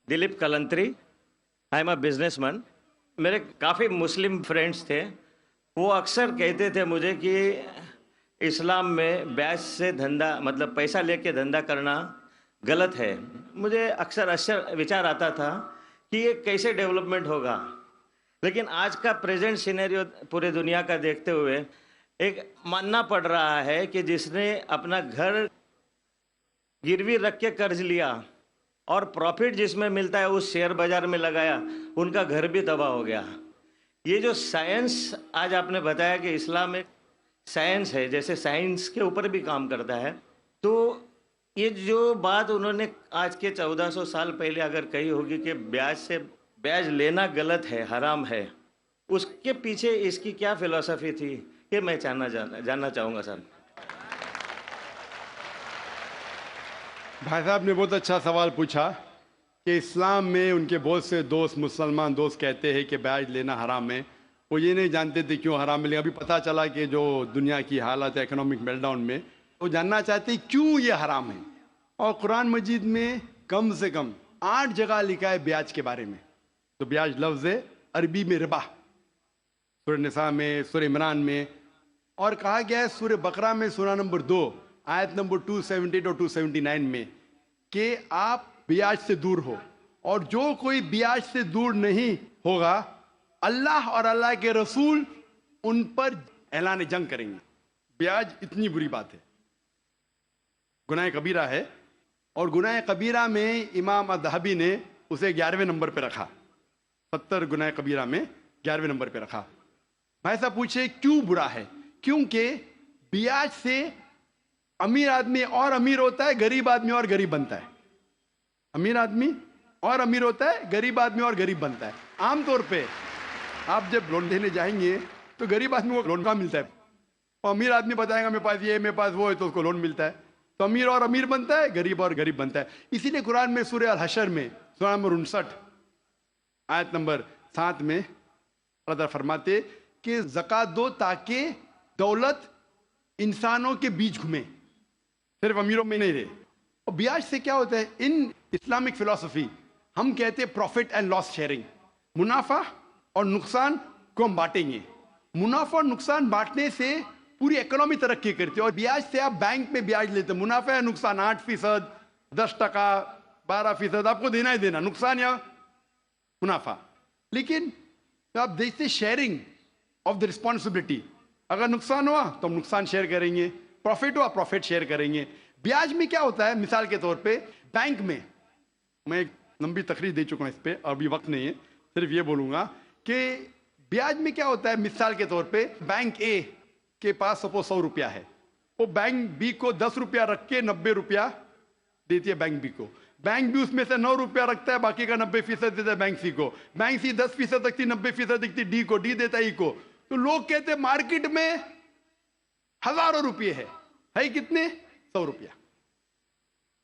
Dilip Kalantri. I am a businessman. मेरे काफ़ी Muslim friends थे। वो अक्सर कहते थे मुझे कि इस्लाम में ब्याज से धंधा मतलब पैसा लेके धंधा करना गलत है। मुझे अक्सर अक्सर विचार आता था कि ये कैसे डेवलपमेंट होगा। लेकिन आज का प्रेजेंट सिनेरियो पूरे दुनिया का देखते हुए एक मानना पड़ रहा है कि जिसने अपना घर गिरवी रख के कर्ज लिया और प्रॉफिट जिसमें मिलता है उस शेयर बाजार में लगाया, उनका घर भी तबाह हो गया। ये जो साइंस आज आपने बताया कि इस्लाम एक साइंस है, जैसे साइंस के ऊपर भी काम करता है, तो ये जो बात उन्होंने आज के 1400 साल पहले अगर कही होगी कि ब्याज से ब्याज लेना गलत है, हराम है, उसके पीछे इसकी क्या फिलॉसफी थी, ये मैं जानना चाहूँगा सर। भाई साहब ने बहुत अच्छा सवाल पूछा कि इस्लाम में उनके बहुत से दोस्त मुसलमान दोस्त कहते हैं कि ब्याज लेना हराम है। वो ये नहीं जानते थे क्यों हराम है, लेकिन अभी पता चला कि जो दुनिया की हालत है इकोनॉमिक मेल्टडाउन में, वो जानना चाहते हैं क्यों ये हराम है। और कुरान मजीद में कम से कम 8 जगह लिखा है ब्याज के बारे में। तो ब्याज लफ्ज़ है अरबी में रिबा, सूरह निसा में, सूरह इमरान में, और कहा गया है सूरह बकरा में सूरह नंबर 2 आयत नंबर 278 और 279 में कि आप ब्याज से दूर हो, और जो कोई ब्याज से दूर नहीं होगा अल्लाह और अल्लाह के रसूल उन पर ऐलान जंग करेंगे। ब्याज इतनी बुरी बात है, गुनाह कबीरा है, और गुनाह कबीरा में इमाम अज़हबी ने उसे 11वें नंबर पे रखा। 70 गुनाह कबीरा में 11वें नंबर पे रखा। भाई साहब पूछे क्यों बुरा है? क्योंकि ब्याज से अमीर आदमी और अमीर होता है, गरीब आदमी और गरीब बनता है। अमीर आदमी और अमीर होता है, गरीब आदमी और गरीब बनता है। आमतौर पे आप जब लोन देने जाएंगे तो गरीब आदमी को लोन कहाँ मिलता है, और अमीर आदमी बताएगा मेरे पास ये मेरे पास वो है, तो उसको लोन मिलता है। तो अमीर और अमीर बनता है, गरीब और गरीब बनता है। इसीलिए कुरान में सूरह अल हशर में सूरह नंबर 59 आयत नंबर 7 में अल्लाह ताला फरमाते कि ज़कात दो ताकि दौलत इंसानों के बीच घूमे, सिर्फ अमीरों में नहीं रहे। और ब्याज से क्या होता है, इन इस्लामिक फिलॉसफी हम कहते हैं प्रॉफिट एंड लॉस शेयरिंग। मुनाफा और नुकसान को हम बांटेंगे। मुनाफा और नुकसान बांटने से पूरी इकोनॉमी तरक्की करती है। और ब्याज से आप बैंक में ब्याज लेते हैं, मुनाफा या नुकसान 8%, 10%, 12% आपको देना ही देना, नुकसान या मुनाफा। लेकिन तो आप देखते शेयरिंग ऑफ द रिस्पॉन्सिबिलिटी, अगर नुकसान हुआ तो हम नुकसान शेयर करेंगे, प्रॉफिट हुआ प्रॉफिट शेयर करेंगे। ब्याज में क्या होता है, मिसाल के तौर पे बैंक में, मैं एक लंबी तकरीर दे चुका हूं इस पे, अभी वक्त नहीं है, सिर्फ ये बोलूंगा कि ब्याज में क्या होता है। मिसाल के तौर पे बैंक ए के पास सपोज 100 रुपया है, वो बैंक बी को 10 रुपया रख के 90 रुपया देती है बैंक बी को। बैंक बी उसमें से 9 रुपया रखता है, बाकी का 90% देता है बैंक सी को। बैंक सी 10% रखती, 90% देती डी को, डी देता है ई को। तो लोग कहते हैं मार्केट में हजारों रुपये है कितने, 100 रुपया।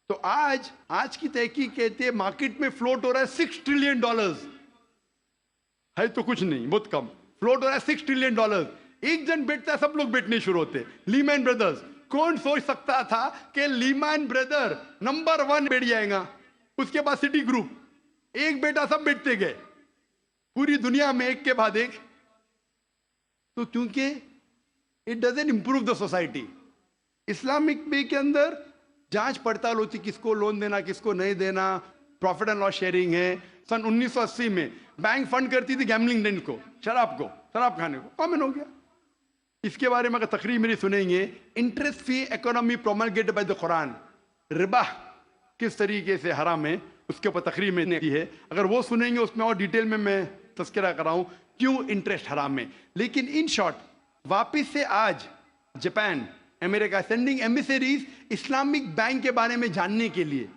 तो आज की तहकीक कहते हैं मार्केट में फ्लोट हो रहा है $6 ट्रिलियन, है तो कुछ नहीं, बहुत कम फ्लोट हो रहा है $6 ट्रिलियन। एक जन बेचता है, सब लोग बेचने शुरू होते। लीमैन ब्रदर्स, कौन सोच सकता था कि लीमैन ब्रदर नंबर 1 बैठ जाएगा। उसके बाद सिटी ग्रुप, एक बेटा सब बेचते गए पूरी दुनिया में एक के बाद एक। तो क्योंकि it doesn't improve the society. Islamic way के अंदर जांच पड़ताल होती, किसको लोन देना किसको नहीं देना, प्रॉफिट एंड लॉस शेयरिंग है। सन 1980 में बैंक फंड करती थी गैम्बलिंग डेन को, शराब खाने को, कॉमन हो गया। इसके बारे में अगर तकरीर मेरी सुनेंगे, interest free economy promulgated by the Quran, रिबा किस तरीके से हराम है, उसके ऊपर तकरीर मैंने की है। अगर वो सुनेंगे उसमें और डिटेल में मैं तस्करा कर रहा हूं क्यों इंटरेस्ट हराम है। लेकिन इन शॉर्ट वापिस से आज Japan, America sending ambassadors Islamic bank के बारे में जानने के लिए।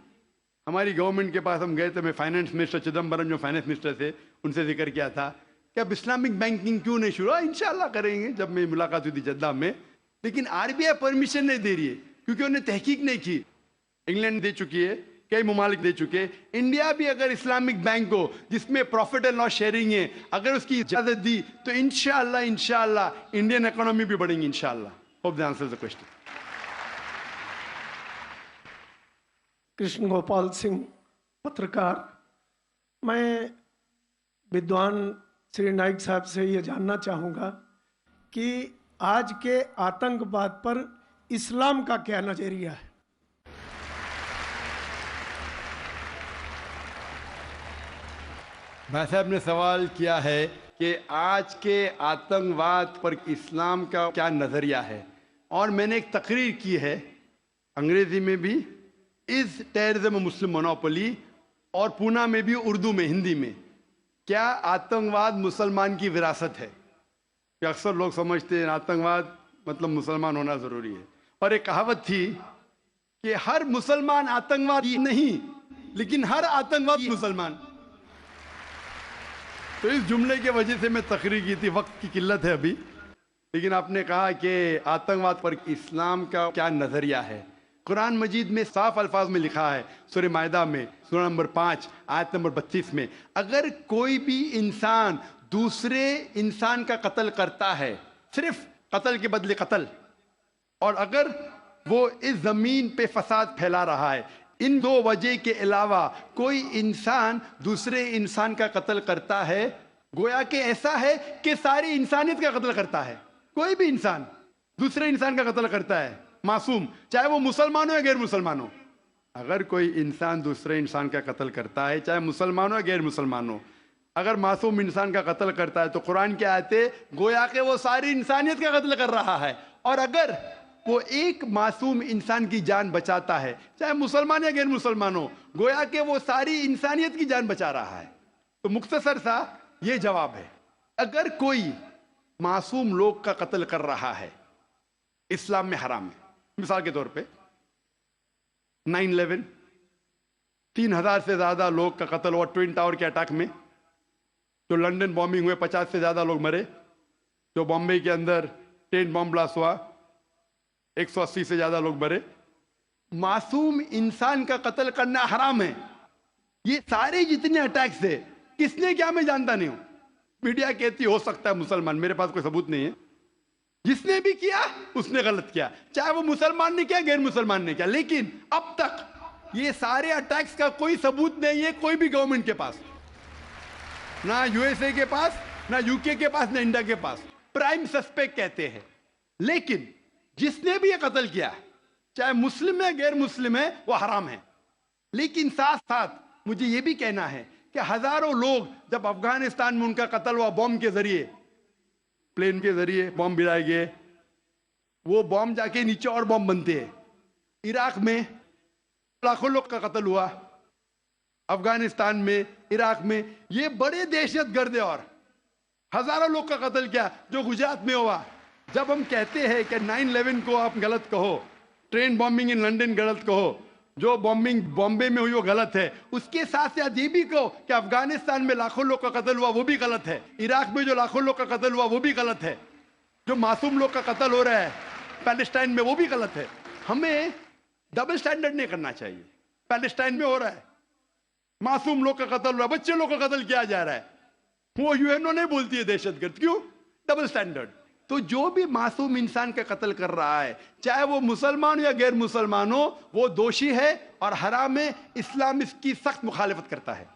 हमारी गवर्नमेंट के पास हम गए थे, मैं फाइनेंस मिनिस्टर चिदम्बरम जो फाइनेंस मिनिस्टर थे उनसे जिक्र किया था कि अब इस्लामिक बैंकिंग क्यों नहीं शुरू। इंशाल्लाह करेंगे, जब मेरी मुलाकात हुई थी जद्दा में। लेकिन आरबीआई परमिशन नहीं दे रही है क्योंकि उन्हें तहकीक नहीं की। इंग्लैंड दे चुकी है, कई ममालिक दे चुके। इंडिया भी अगर इस्लामिक बैंक को जिसमें प्रॉफिट एंड लॉस शेयरिंग है अगर उसकी इजाजत दी तो इंशाल्लाह इंडियन इकोनॉमी भी बढ़ेगी इंशाल्लाह। Hope that answers the question. Krishna Gopal Singh, पत्रकार। میں विद्वान श्री नाइक साहब से ये जानना चाहूँगा कि आज के आतंकवाद पर इस्लाम का क्या नज़रिया है। भाई साहब ने सवाल किया है कि आज के आतंकवाद पर इस्लाम का क्या नज़रिया है, और मैंने एक तकरीर की है अंग्रेजी में भी, इज टेररिज्म मुस्लिम मोनोपोली, और पूना में भी उर्दू में, हिंदी में, क्या आतंकवाद मुसलमान की विरासत है। कि अक्सर लोग समझते हैं आतंकवाद मतलब मुसलमान होना ज़रूरी है, और एक कहावत थी कि हर मुसलमान आतंकवादी नहीं, लेकिन हर आतंकवाद मुसलमान। तो इस जुमले के वजह से मैं तकरीर की थी, वक्त की किल्लत है अभी, लेकिन आपने कहा कि आतंकवाद पर इस्लाम का क्या नज़रिया है। कुरान मजीद में साफ अल्फाज में लिखा है, सूरह मायदा में सूरह नंबर 5 आयत नंबर 32 में, अगर कोई भी इंसान दूसरे इंसान का कत्ल करता है, सिर्फ कत्ल के बदले कत्ल, और अगर वो इस ज़मीन पे फसाद फैला रहा है, इन दो वजह के अलावा कोई इंसान दूसरे इंसान का कत्ल करता है, गोया कि ऐसा है कि सारी इंसानियत का कत्ल करता है। कोई भी इंसान दूसरे इंसान का कत्ल करता है, मासूम, चाहे वो मुसलमान हो या गैर मुसलमान हो। अगर कोई इंसान दूसरे इंसान का कत्ल करता है, चाहे मुसलमान हो या गैर मुसलमान हो, अगर मासूम इंसान का कत्ल करता है, तो कुरान के आयते गोया कि वो सारी इंसानियत का कत्ल कर रहा है। और अगर वो एक मासूम इंसान की जान बचाता है, चाहे मुसलमान या गैर मुसलमान हो, गोया कि वो सारी इंसानियत की जान बचा रहा है। तो मुख्तसर सा ये जवाब है, अगर कोई मासूम लोग का कत्ल कर रहा है, इस्लाम में हराम है। मिसाल के तौर पे 9/11, 3000 से ज्यादा लोग का कत्ल हुआ ट्विन टावर के अटैक में। जो लंदन बॉम्बिंग हुए 50 से ज्यादा लोग मरे। जो बॉम्बे के अंदर ट्रेन बॉम्ब ब्लास्ट हुआ 180 से ज्यादा लोग मरे। मासूम इंसान का कत्ल करना हराम है। ये सारे जितने अटैक्स है, किसने क्या मैं जानता नहीं हूं। मीडिया कहती हो सकता है मुसलमान, मेरे पास कोई सबूत नहीं है। जिसने भी किया उसने गलत किया, चाहे वो मुसलमान ने किया गैर मुसलमान ने किया। लेकिन अब तक ये सारे अटैक्स का कोई सबूत नहीं है कोई भी गवर्नमेंट के पास, ना यूएसए के पास, ना यूके के पास, ना इंडिया के पास। प्राइम सस्पेक्ट कहते हैं। लेकिन जिसने भी ये कत्ल किया, चाहे मुस्लिम है गैर मुस्लिम है, वो हराम है। लेकिन साथ साथ मुझे ये भी कहना है कि हजारों लोग जब अफगानिस्तान में उनका कत्ल हुआ बॉम्ब के जरिए, प्लेन के जरिए बॉम्ब गिराए गए, वो बॉम्ब जाके नीचे और बॉम्ब बनते हैं। इराक में लाखों लोग का कत्ल हुआ, अफगानिस्तान में, इराक में, ये बड़े दहशतगर्द है। और हजारों लोग का कत्ल किया जो गुजरात में हुआ। जब हम कहते हैं कि 9/11 को आप गलत कहो, ट्रेन बॉम्बिंग इन लंदन गलत कहो, जो बॉम्बिंग बॉम्बे में हुई वो गलत है, उसके साथ साथ ये भी कहो कि अफगानिस्तान में लाखों लोग का कत्ल हुआ वो भी गलत है, इराक में जो लाखों लोग का कत्ल हुआ वो भी गलत है, जो मासूम लोग का कत्ल हो रहा है पैलेस्टाइन में वो भी गलत है। हमें डबल स्टैंडर्ड नहीं करना चाहिए। पैलेस्टाइन में हो रहा है, मासूम लोग का कत्ल हो रहा है, बच्चे लोग का कत्ल किया जा रहा है, वो यूएनओ नहीं बोलती है दहशतगर्द। क्यों? Double standard. तो जो भी मासूम इंसान का कत्ल कर रहा है, चाहे वो मुसलमान हो या गैर मुसलमान हो, वो दोषी है और हराम है। इस्लाम इसकी सख्त मुखालिफत करता है।